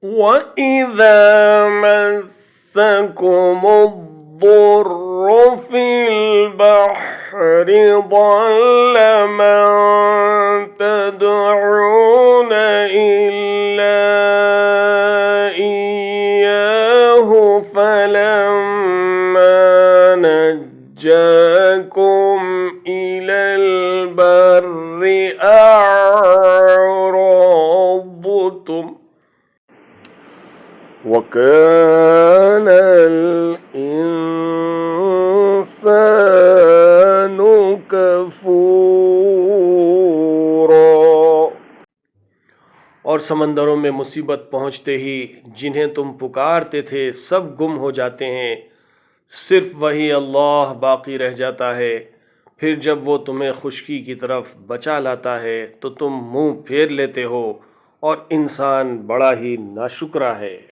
وَإِذَا مَسَّكُمُ الضُّرُّ فِي الْبَحْرِ ضَلَّ مَن تَدْعُونَ إِلَّا إِيَّاهُ فَلَمَّا نَجَّاكُمْ إِلَى الْبَرِّ أَعْرَضْتُمْ وَكَانَ الْإِنسَانُ كَفُورًا। और समंदरों में मुसीबत पहुंचते ही जिन्हें तुम पुकारते थे सब गुम हो जाते हैं, सिर्फ वही अल्लाह बाकी रह जाता है। फिर जब वो तुम्हें खुशकी की तरफ बचा लाता है तो तुम मुंह फेर लेते हो और इंसान बड़ा ही नाशुक्रा है।